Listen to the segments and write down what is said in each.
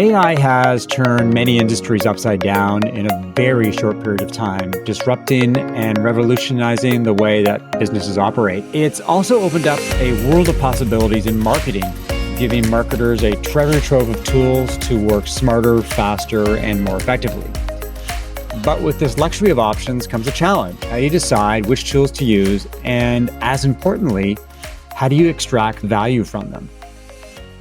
AI has turned many industries upside down in a very short period of time, disrupting and revolutionizing the way that businesses operate. It's also opened up a world of possibilities in marketing, giving marketers a treasure trove of tools to work smarter, faster, and more effectively. But with this luxury of options comes a challenge. How do you decide which tools to use? And as importantly, how do you extract value from them?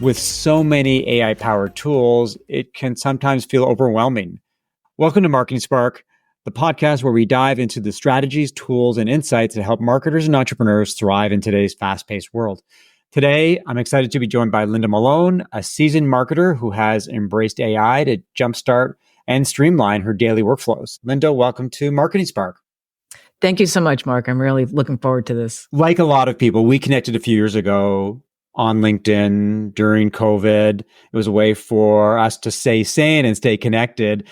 With so many AI-powered tools, it can sometimes feel overwhelming. Welcome to Marketing Spark, the podcast where we dive into the strategies, tools, and insights that help marketers and entrepreneurs thrive in today's fast-paced world. Today, I'm excited to be joined by Linda Melone, a seasoned marketer who has embraced AI to jumpstart and streamline her daily workflows. Linda, welcome to Marketing Spark. Thank you so much, Mark. I'm really looking forward to this. Like a lot of people, we connected a few years ago on LinkedIn during COVID. It was a way for us to stay sane and stay connected.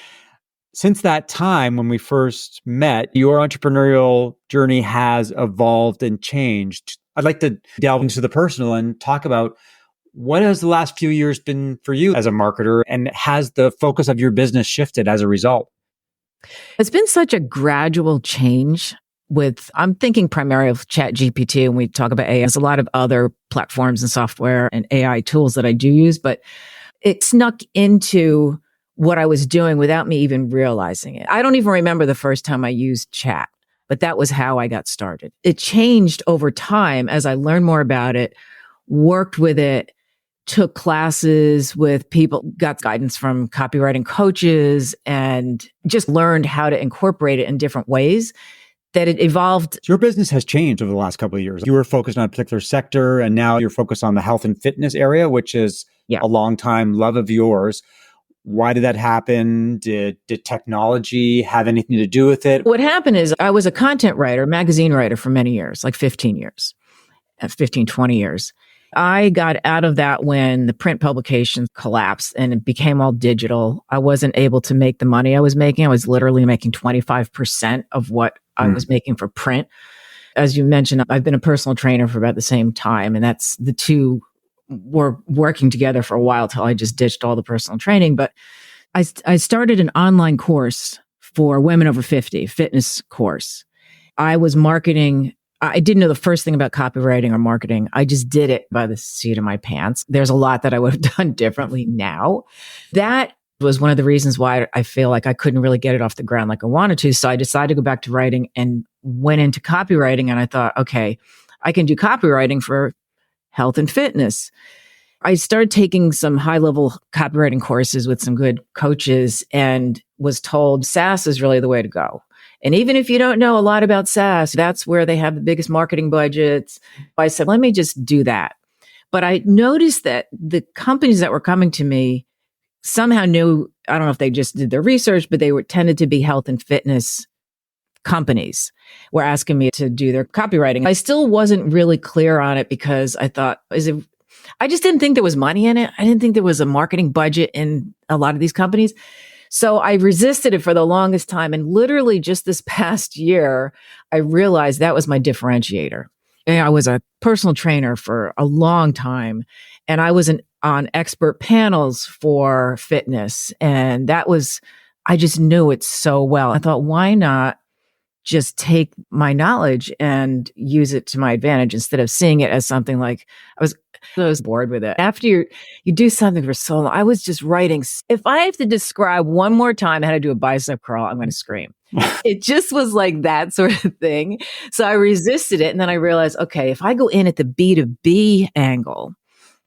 Since that time, when we first met, your entrepreneurial journey has evolved and changed. I'd like to delve into the personal and talk about what has the last few years been for you as a marketer, and has the focus of your business shifted as a result? It's been such a gradual change. I'm thinking primarily of ChatGPT, and we talk about AI. There's a lot of other platforms and software and AI tools that I do use, but it snuck into what I was doing without me even realizing it. I don't even remember the first time I used chat, but that was how I got started. It changed over time as I learned more about it, worked with it, took classes with people, got guidance from copywriting coaches, and just learned how to incorporate it in different ways. That it evolved. Your business has changed over the last couple of years. You were focused on a particular sector, and now you're focused on the health and fitness area, which is a long time love of yours. Why did that happen? Did technology have anything to do with it? What happened is I was a content writer, magazine writer for many years, like 15 years, 20 years. I got out of that when the print publications collapsed and it became all digital. I wasn't able to make the money I was making. I was literally making 25% of what I was making for print. As you mentioned, I've been a personal trainer for about the same time, and that's the two were working together for a while till I just ditched all the personal training. But I started an online course for women over 50, fitness course. I was marketing. I didn't know the first thing about copywriting or marketing. I just did it by the seat of my pants. There's a lot that I would have done differently now. That was one of the reasons why I feel like I couldn't really get it off the ground like I wanted to. So I decided to go back to writing and went into copywriting. And I thought, okay, I can do copywriting for health and fitness. I started taking some high-level copywriting courses with some good coaches and was told SaaS is really the way to go. And even if you don't know a lot about SaaS, that's where they have the biggest marketing budgets. I said, let me just do that. But I noticed that the companies that were coming to me somehow knew, I don't know if they just did their research, but they tended to be health and fitness companies were asking me to do their copywriting. I still wasn't really clear on it because I thought, I just didn't think there was money in it. I didn't think there was a marketing budget in a lot of these companies. So I resisted it for the longest time. And literally just this past year, I realized that was my differentiator. And I was a personal trainer for a long time, and I was on expert panels for fitness. And I just knew it so well. I thought, why not just take my knowledge and use it to my advantage instead of seeing it as something like I was bored with it. After you do something for so long, I was just writing. If I have to describe one more time how to do a bicep curl, I'm going to scream. It just was like that sort of thing. So I resisted it. And then I realized, okay, if I go in at the B2B angle,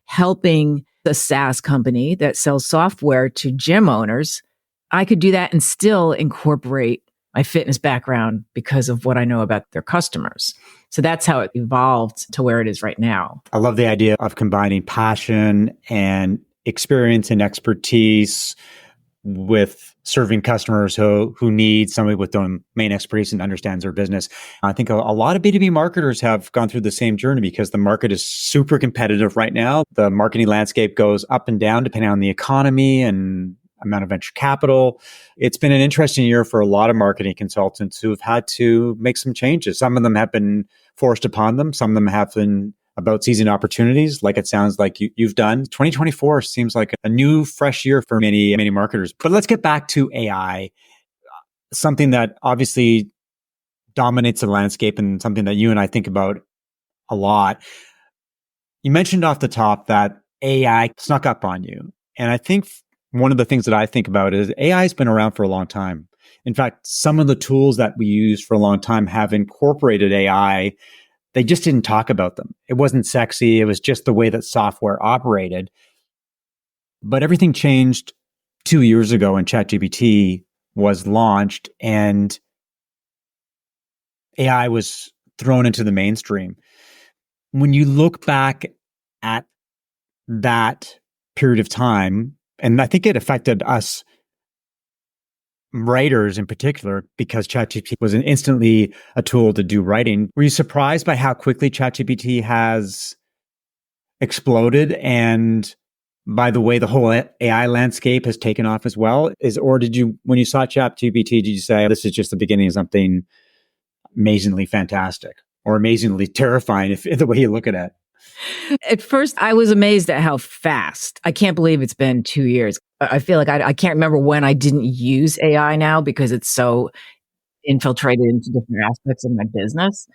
helping the SaaS company that sells software to gym owners, I could do that and still incorporate my fitness background because of what I know about their customers. So that's how it evolved to where it is right now. I love the idea of combining passion and experience and expertise with serving customers who need somebody with domain expertise and understands their business. I think a lot of B2B marketers have gone through the same journey because the market is super competitive right now. The marketing landscape goes up and down depending on the economy and amount of venture capital. It's been an interesting year for a lot of marketing consultants who have had to make some changes. Some of them have been forced upon them. Some of them have been about seizing opportunities, like it sounds like you've done. 2024 seems like a new, fresh year for many, many marketers. But let's get back to AI, something that obviously dominates the landscape and something that you and I think about a lot. You mentioned off the top that AI snuck up on you. And I think one of the things that I think about is AI has been around for a long time. In fact, some of the tools that we use for a long time have incorporated AI. They just didn't talk about them. It wasn't sexy. It was just the way that software operated. But everything changed 2 years ago when ChatGPT was launched and AI was thrown into the mainstream. When you look back at that period of time, and I think it affected us writers in particular, because ChatGPT was instantly a tool to do writing. Were you surprised by how quickly ChatGPT has exploded and by the way the whole AI landscape has taken off as well? Or did you, when you saw ChatGPT, did you say, this is just the beginning of something amazingly fantastic or amazingly terrifying, if the way you look at it? At first, I was amazed at how fast. I can't believe it's been 2 years. I feel like I can't remember when I didn't use AI now because it's so infiltrated into different aspects of my business.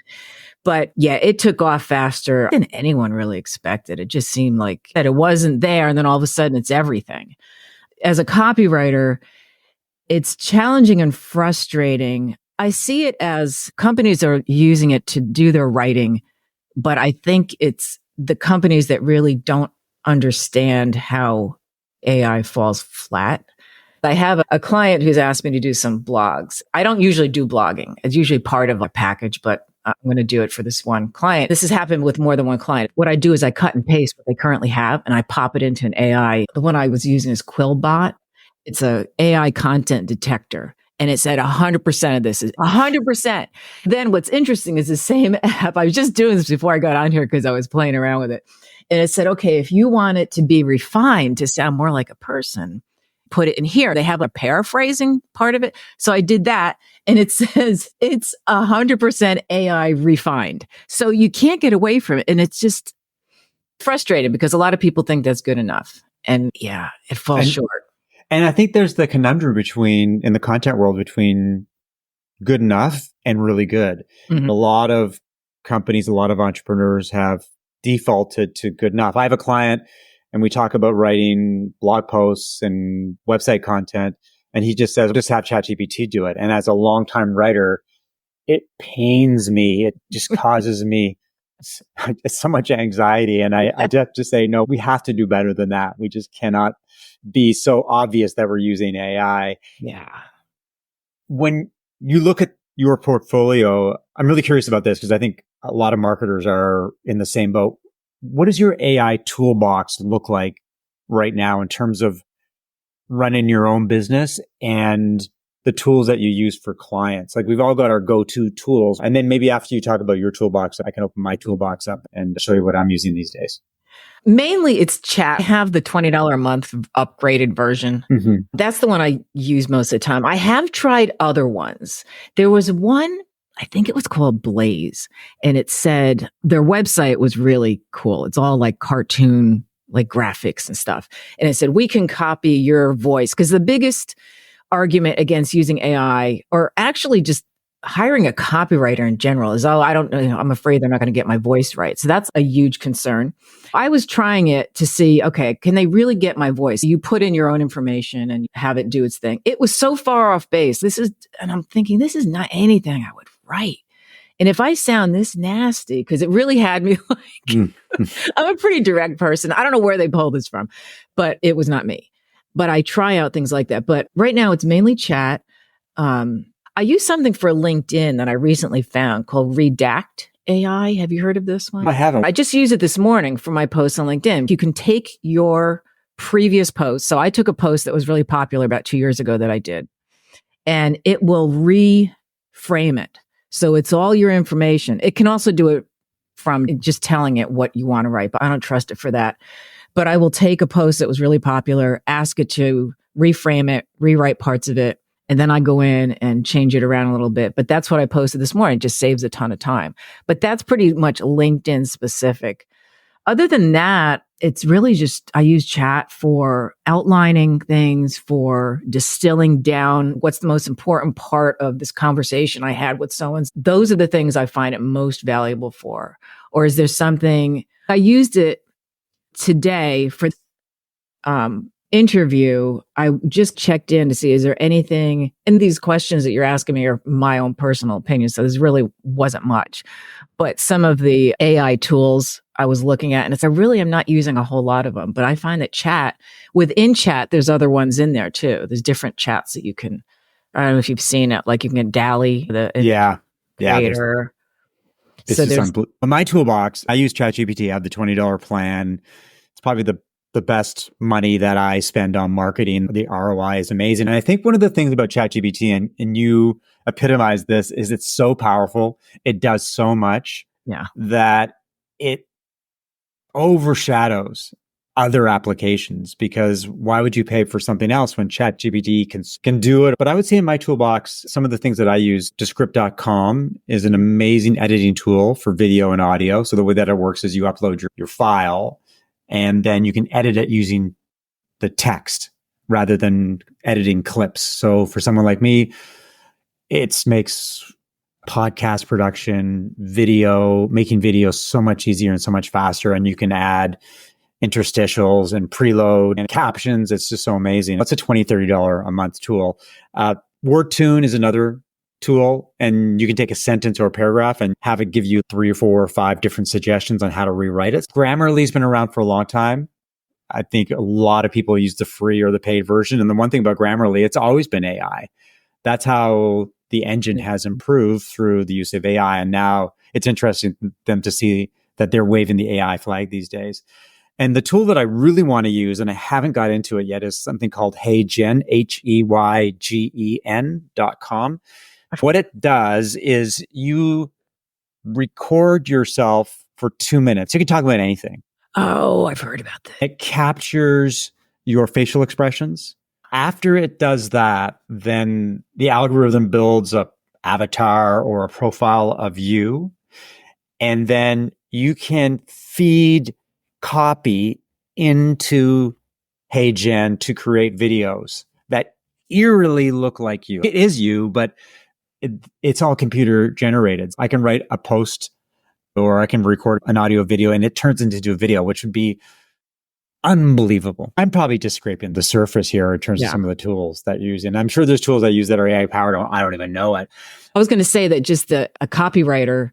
But yeah, it took off faster than anyone really expected. It just seemed like that it wasn't there. And then all of a sudden it's everything. As a copywriter, it's challenging and frustrating. I see it as companies are using it to do their writing, but I think it's the companies that really don't understand how AI falls flat. I have a client who's asked me to do some blogs. I don't usually do blogging. It's usually part of a package, but I'm going to do it for this one client. This has happened with more than one client. What I do is I cut and paste what they currently have and I pop it into an AI. The one I was using is Quillbot. It's a AI content detector. And it said 100% of this is 100%. Then what's interesting is the same app. I was just doing this before I got on here because I was playing around with it. And it said, okay, if you want it to be refined to sound more like a person, put it in here. They have a paraphrasing part of it. So I did that and it says it's 100% AI refined. So you can't get away from it. And it's just frustrating because a lot of people think that's good enough. And yeah, it falls short. And I think there's the conundrum in the content world between good enough and really good. Mm-hmm. A lot of companies, a lot of entrepreneurs have defaulted to good enough. I have a client and we talk about writing blog posts and website content. And he just says, just have ChatGPT do it. And as a longtime writer, it pains me. It just causes me so much anxiety. And I have to say, no, we have to do better than that. We just cannot be so obvious that we're using AI. Yeah. When you look at your portfolio, I'm really curious about this because I think a lot of marketers are in the same boat. What does your AI toolbox look like right now in terms of running your own business and the tools that you use for clients? Like we've all got our go-to tools. And then maybe after you talk about your toolbox, I can open my toolbox up and show you what I'm using these days. Mainly it's chat. I have the $20 a month upgraded version. Mm-hmm. That's the one I use most of the time. I have tried other ones. There was one, I think it was called Blaze, and it said their website was really cool. It's all like cartoon, like graphics and stuff. And it said, we can copy your voice. Because the biggest argument against using AI, or actually just hiring a copywriter in general, is, oh, I don't know, I'm afraid they're not going to get my voice right. So that's a huge concern. I was trying it to see, okay, can they really get my voice? You put in your own information and have it do its thing. It was so far off base. And I'm thinking, this is not anything I would write. And if I sound this nasty, because it really had me like, I'm a pretty direct person. I don't know where they pulled this from, but it was not me. But I try out things like that. But right now it's mainly chat. I use something for LinkedIn that I recently found called Redact AI. Have you heard of this one? I haven't. I just used it this morning for my post on LinkedIn. You can take your previous post. So I took a post that was really popular about 2 years ago that I did, and it will reframe it. So it's all your information. It can also do it from just telling it what you want to write, but I don't trust it for that. But I will take a post that was really popular, ask it to reframe it, rewrite parts of it, and then I go in and change it around a little bit. But that's what I posted this morning. It just saves a ton of time. But that's pretty much LinkedIn specific. Other than that, it's really just, I use chat for outlining things, for distilling down what's the most important part of this conversation I had with someone. Those are the things I find it most valuable for. Or is there something, I used it today for interview. I just checked in to see, is there anything in these questions that you're asking me are my own personal opinion. So this really wasn't much, but some of the AI tools I was looking at, and it's I'm not using a whole lot of them, but I find that within chat, there's other ones in there too. There's different chats that you can, I don't know if you've seen it, like you can get DALL-E, the creator. This is on my toolbox. I use ChatGPT. I have the $20 plan. It's probably the best money that I spend on marketing. The ROI is amazing. And I think one of the things about ChatGPT, and you epitomize this, is it's so powerful. It does so much that it overshadows other applications, because why would you pay for something else when ChatGPT can do it? But I would say in my toolbox, some of the things that I use, Descript.com is an amazing editing tool for video and audio. So the way that it works is you upload your file, and then you can edit it using the text rather than editing clips. So for someone like me, it makes podcast production, making videos so much easier and so much faster. And you can add interstitials and preload and captions. It's just so amazing. That's a $20, $30 a month tool. WordTune is another tool, and you can take a sentence or a paragraph and have it give you 3 or 4 or 5 different suggestions on how to rewrite it. Grammarly's been around for a long time. I think a lot of people use the free or the paid version. And the one thing about Grammarly, it's always been AI. That's how the engine has improved through the use of AI. And now it's interesting to them to see that they're waving the AI flag these days. And the tool that I really want to use, and I haven't got into it yet, is something called HeyGen, HeyGen.com. What it does is you record yourself for 2 minutes. You can talk about anything. Oh, I've heard about that. It captures your facial expressions. After it does that, then the algorithm builds an avatar or a profile of you. And then you can feed copy into HeyGen to create videos that eerily look like you. It is you, but it's all computer generated. I can write a post, or I can record an audio video, and it turns into a video, which would be unbelievable. I'm probably just scraping the surface here in terms of some of the tools that you use. And I'm sure there's tools I use that are AI powered. I don't even know it. I was going to say that just a copywriting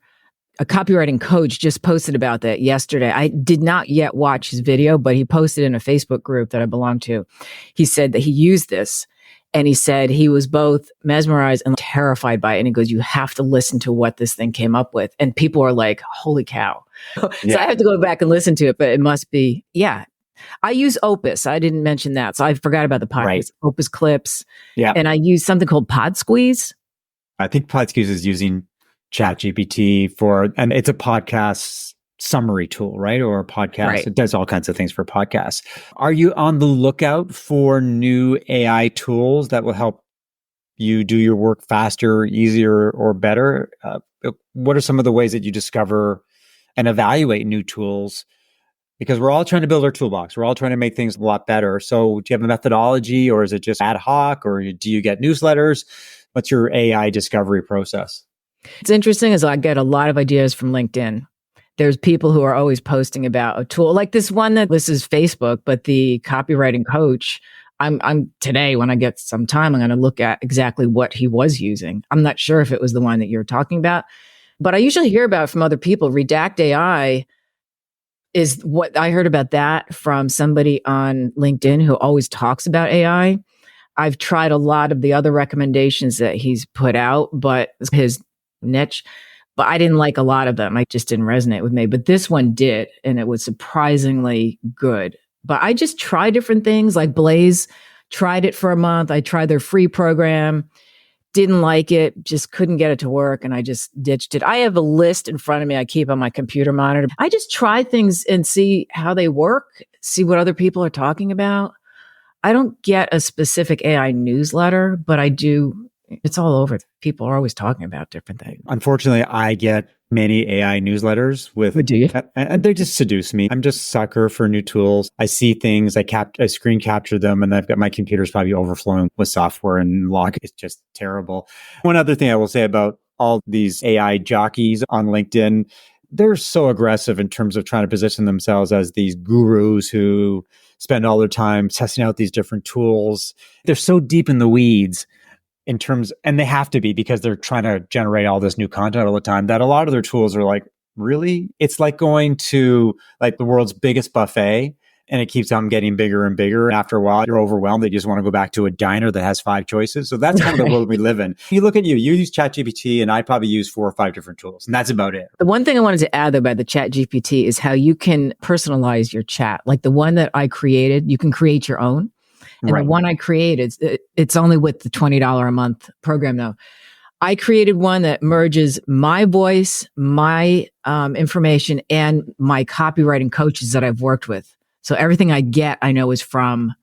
coach just posted about that yesterday. I did not yet watch his video, but he posted in a Facebook group that I belong to. He said that he used this, and he said he was both mesmerized and terrified by it. And he goes, you have to listen to what this thing came up with. And people are like, holy cow. So I have to go back and listen to it, but it must be, I use Opus. I didn't mention that. So I forgot about the podcast. Right. Opus Clips. Yeah. And I use something called PodSqueeze. I think PodSqueeze is using ChatGPT and it's a podcast summary tool, right? Or a podcast. Right. It does all kinds of things for podcasts. Are you on the lookout for new AI tools that will help you do your work faster, easier, or better? What are some of the ways that you discover and evaluate new tools? Because we're all trying to build our toolbox. We're all trying to make things a lot better. So do you have a methodology, or is it just ad hoc, or do you get newsletters? What's your AI discovery process? It's interesting as I get a lot of ideas from LinkedIn. There's people who are always posting about a tool like this one this is Facebook, but the copywriting coach, I'm today, when I get some time, I'm going to look at exactly what he was using. I'm not sure if it was the one that you're talking about, but I usually hear about it from other people. Redact AI is what I heard about that from somebody on LinkedIn who always talks about AI. I've tried a lot of the other recommendations that he's put out, but his niche, but I didn't like a lot of them. I just didn't resonate with me, but this one did. And it was surprisingly good. But I just try different things, like Blaze, tried it for a month. I tried their free program, didn't like it, just couldn't get it to work. And I just ditched it. I have a list in front of me I keep on my computer monitor. I just try things and see how they work, see what other people are talking about. I don't get a specific AI newsletter, but I do. It's all over. People are always talking about different things. Unfortunately, I get many AI newsletters with, But do you? and they just seduce me. I'm just a sucker for new tools. I see things, I screen capture them, and I've got my computer's probably overflowing with software and log. It's just terrible. One other thing I will say about all these AI jockeys on LinkedIn, they're so aggressive in terms of trying to position themselves as these gurus who spend all their time testing out these different tools. They're so deep in the weeds in terms, and they have to be because they're trying to generate all this new content all the time, that a lot of their tools are like, really? It's like going to like the world's biggest buffet and it keeps on getting bigger and bigger. After a while, you're overwhelmed. They just want to go back to a diner that has 5 choices. So that's kind of the world we live in. You look at you use ChatGPT, and I probably use 4 or 5 different tools, and that's about it. The one thing I wanted to add though about the ChatGPT is how you can personalize your chat. Like the one that I created, you can create your own. And Right. the one I created, it's only with the $20 a month program though. I created one that merges my voice, my information, and my copywriting coaches that I've worked with. So everything I get, I know is from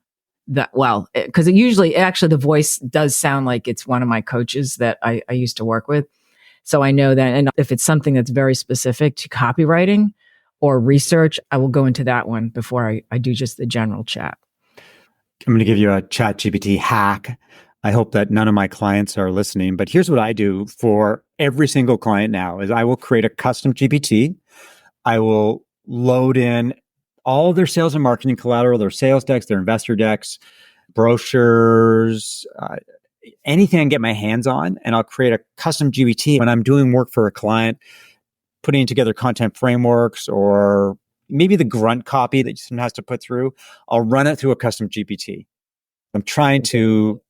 that. Well, because actually the voice does sound like it's one of my coaches that I used to work with. So I know that. And if it's something that's very specific to copywriting or research, I will go into that one before I do just the general chat. I'm going to give you a ChatGPT hack. I hope that none of my clients are listening, but here's what I do for every single client now is I will create a custom GPT. I will load in all their sales and marketing collateral, their sales decks, their investor decks, brochures, anything I can get my hands on, and I'll create a custom GPT when I'm doing work for a client, putting together content frameworks or maybe the grunt copy that someone has to put through. I'll run it through a custom GPT. I'm trying to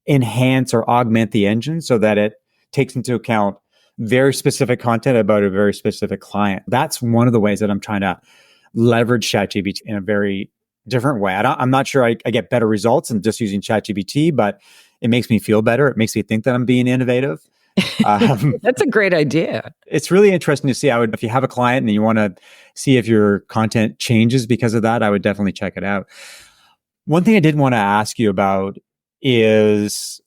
enhance or augment the engine so that it takes into account very specific content about a very specific client. That's one of the ways that I'm trying to leverage ChatGPT in a very different way. I'm not sure I get better results than just using ChatGPT, but it makes me feel better. It makes me think that I'm being innovative. That's a great idea. It's really interesting to see. If you have a client and you want to see if your content changes because of that, I would definitely check it out. One thing I did want to ask you about is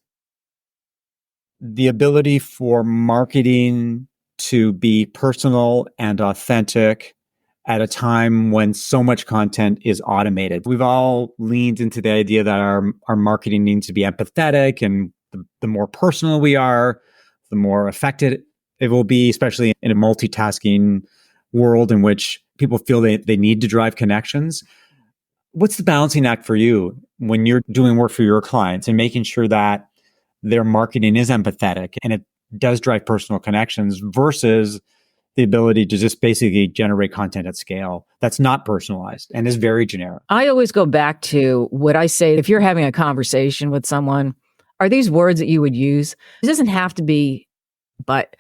the ability for marketing to be personal and authentic at a time when so much content is automated. We've all leaned into the idea that our marketing needs to be empathetic, and the more personal we are, the more effective it will be, especially in a multitasking world in which people feel they need to drive connections. What's the balancing act for you when you're doing work for your clients and making sure that their marketing is empathetic and it does drive personal connections versus the ability to just basically generate content at scale that's not personalized and is very generic? I always go back to what I say. If you're having a conversation with someone, are these words that you would use? It doesn't have to be, but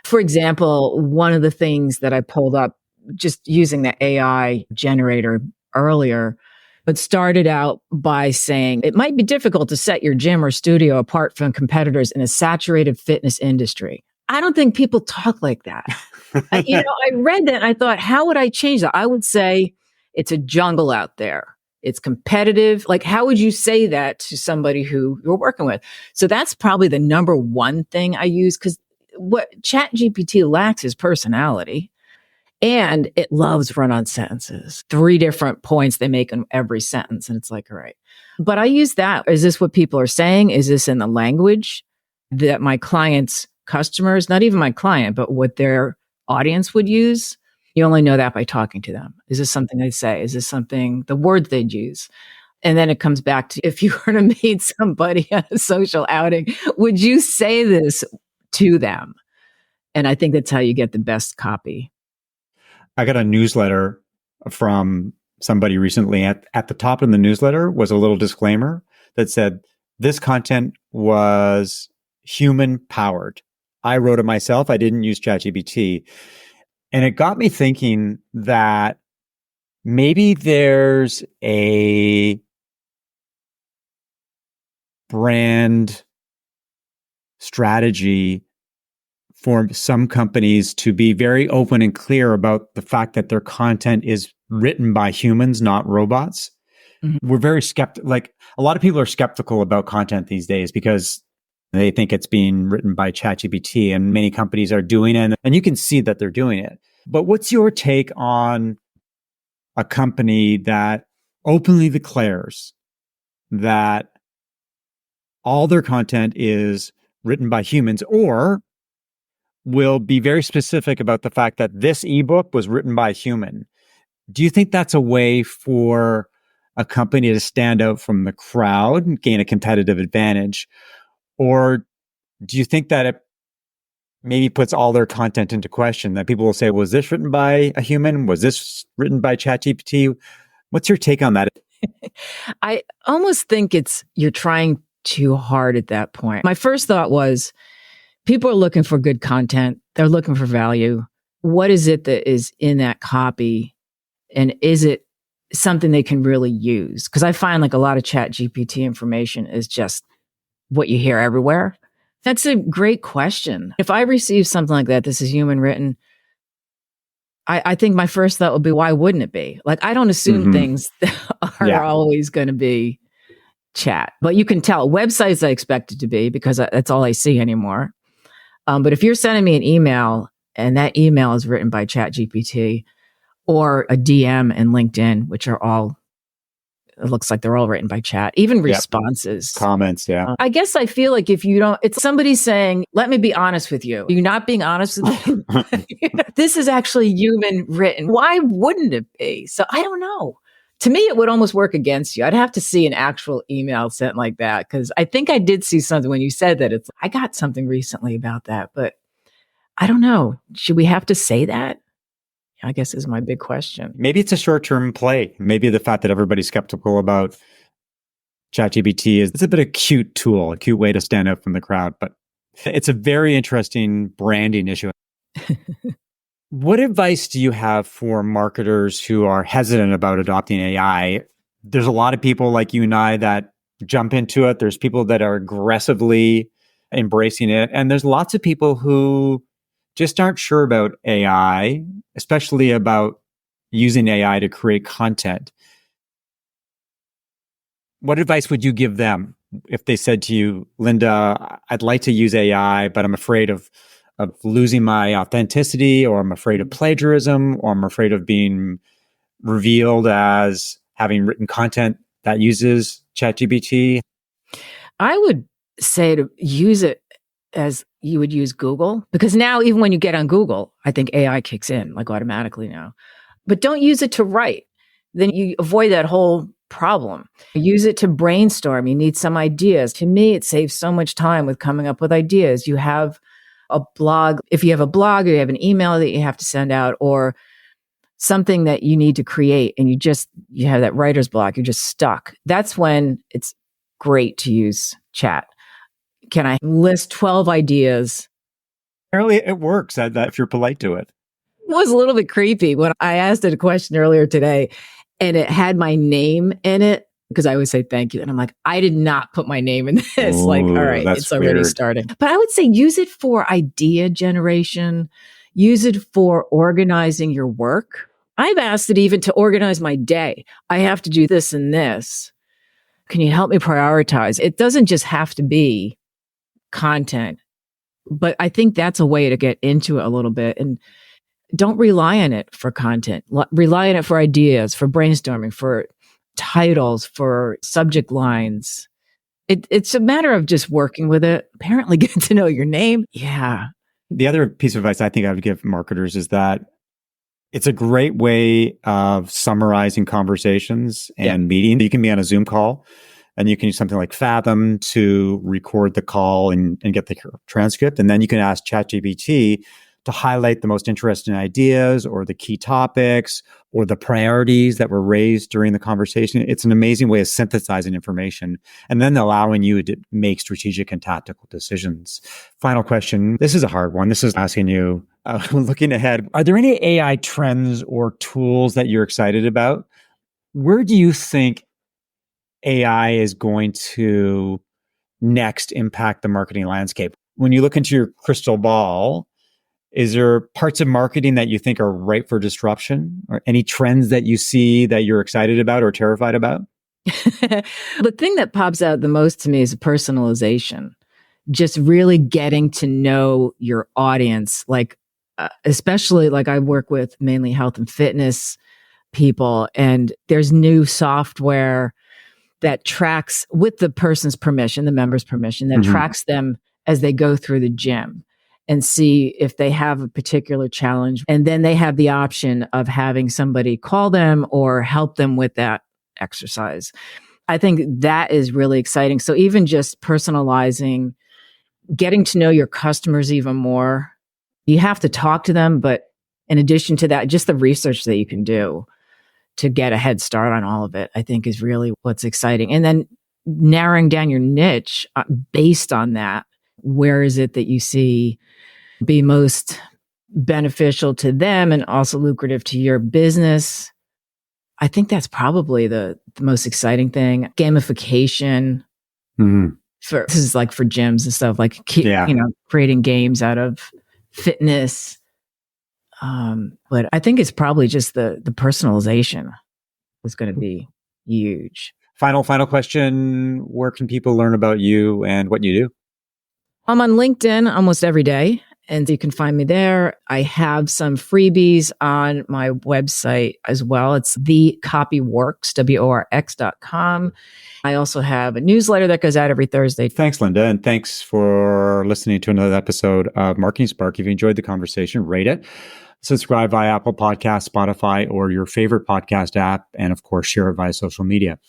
for example, one of the things that I pulled up just using the AI generator earlier, but started out by saying it might be difficult to set your gym or studio apart from competitors in a saturated fitness industry. I don't think people talk like that. I read that and I thought, how would I change that? I would say it's a jungle out there. It's competitive. Like, how would you say that to somebody who you're working with? So that's probably the number one thing I use, because what ChatGPT lacks is personality. And it loves run-on sentences. 3 different points they make in every sentence. And it's like, all right. But I use that. Is this what people are saying? Is this in the language that my clients' customers, not even my client, but what their audience would use? You only know that by talking to them. Is this something they say? Is this something, the words they'd use? And then it comes back to, if you were to meet somebody at a social outing, would you say this to them? And I think that's how you get the best copy. I got a newsletter from somebody recently. At the top of the newsletter was a little disclaimer that said, this content was human powered. I wrote it myself. I didn't use ChatGPT. And it got me thinking that maybe there's a brand strategy for some companies to be very open and clear about the fact that their content is written by humans, not robots. Mm-hmm. We're very skeptical. Like, a lot of people are skeptical about content these days because They think it's being written by ChatGPT, and many companies are doing it, and you can see that they're doing it. But what's your take on a company that openly declares that all their content is written by humans, or will be very specific about the fact that this ebook was written by a human? Do you think that's a way for a company to stand out from the crowd and gain a competitive advantage? Or do you think that it maybe puts all their content into question, that people will say, was this written by a human? Was this written by ChatGPT? What's your take on that? I almost think you're trying too hard at that point. My first thought was people are looking for good content. They're looking for value. What is it that is in that copy? And is it something they can really use? Because I find like a lot of ChatGPT information is just what you hear everywhere. That's a great question. If I receive something like that, this is human written, I think my first thought would be, why wouldn't it be? Like, I don't assume things are always going to be chat, but you can tell websites I expect it to be because that's all I see anymore. But if you're sending me an email and that email is written by ChatGPT or a DM and LinkedIn, which are all, it looks like they're all written by chat, even responses. Comments, yeah. I guess I feel like if you don't, it's somebody saying, let me be honest with you. You're not being honest with me. This is actually human written. Why wouldn't it be? So I don't know. To me, it would almost work against you. I'd have to see an actual email sent like that, because I think I did see something when you said that. I got something recently about that, but I don't know. Should we have to say that? I guess is my big question. Maybe it's a short-term play. Maybe the fact that everybody's skeptical about ChatGPT is it's a bit of a cute tool, a cute way to stand out from the crowd. But it's a very interesting branding issue. What advice do you have for marketers who are hesitant about adopting AI? There's a lot of people like you and I that jump into it. There's people that are aggressively embracing it. And there's lots of people who just aren't sure about AI, especially about using AI to create content. What advice would you give them if they said to you, Linda, I'd like to use AI, but I'm afraid of losing my authenticity, or I'm afraid of plagiarism, or I'm afraid of being revealed as having written content that uses ChatGPT? I would say to use it as you would use Google, because now even when you get on Google, I think AI kicks in like automatically now. But don't use it to write. Then you avoid that whole problem. Use it to brainstorm. You need some ideas. To me, it saves so much time with coming up with ideas. You have a blog. If you have a blog, or you have an email that you have to send out, or something that you need to create, and you have that writer's block, you're just stuck. That's when it's great to use chat. Can I list 12 ideas? Apparently it works that if you're polite to it. It was a little bit creepy when I asked it a question earlier today and it had my name in it, because I always say thank you. And I'm like, I did not put my name in this. Ooh, like, all right, it's already weird. starting. But I would say use it for idea generation. Use it for organizing your work. I've asked it even to organize my day. I have to do this and this. Can you help me prioritize? It doesn't just have to be content, but I think that's a way to get into it a little bit. And don't rely on it for content. Rely on it for ideas, for brainstorming, for titles, for subject lines. It's a matter of just working with it. Apparently get to know your name. Yeah. The other piece of advice I think I would give marketers is that it's a great way of summarizing conversations and meetings. You can be on a Zoom call and you can use something like Fathom to record the call and get the transcript. And then you can ask ChatGPT to highlight the most interesting ideas or the key topics or the priorities that were raised during the conversation. It's an amazing way of synthesizing information and then allowing you to make strategic and tactical decisions. Final question. This is a hard one. This is asking you, looking ahead, are there any AI trends or tools that you're excited about? Where do you think AI is going to next impact the marketing landscape? When you look into your crystal ball, is there parts of marketing that you think are ripe for disruption, or any trends that you see that you're excited about or terrified about? The thing that pops out the most to me is personalization. just really getting to know your audience, like, especially like I work with mainly health and fitness people, and there's new software that tracks with the person's permission, the member's permission, that tracks them as they go through the gym and see if they have a particular challenge. And then they have the option of having somebody call them or help them with that exercise. I think that is really exciting. So even just personalizing, getting to know your customers even more, you have to talk to them. But in addition to that, just the research that you can do to get a head start on all of it, I think is really what's exciting. And then narrowing down your niche based on that. Where is it that you see be most beneficial to them and also lucrative to your business? I think that's probably the most exciting thing. Gamification. This is like for gyms and stuff, like creating games out of fitness. But I think it's probably just the personalization is going to be huge. Final question. Where can people learn about you and what you do? I'm on LinkedIn almost every day, and you can find me there. I have some freebies on my website as well. It's thecopyworks, worx.com. I also have a newsletter that goes out every Thursday. Thanks, Linda. And thanks for listening to another episode of Marketing Spark. If you enjoyed the conversation, rate it. Subscribe via Apple Podcasts, Spotify, or your favorite podcast app. And of course, share it via social media.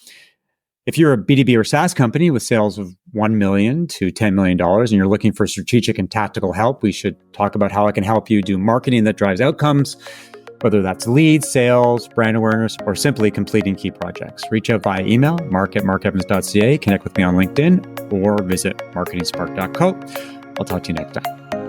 If you're a B2B or SaaS company with sales of $1 million to $10 million and you're looking for strategic and tactical help, we should talk about how I can help you do marketing that drives outcomes, whether that's leads, sales, brand awareness, or simply completing key projects. Reach out via email, mark@markevans.ca, connect with me on LinkedIn, or visit marketingspark.co. I'll talk to you next time.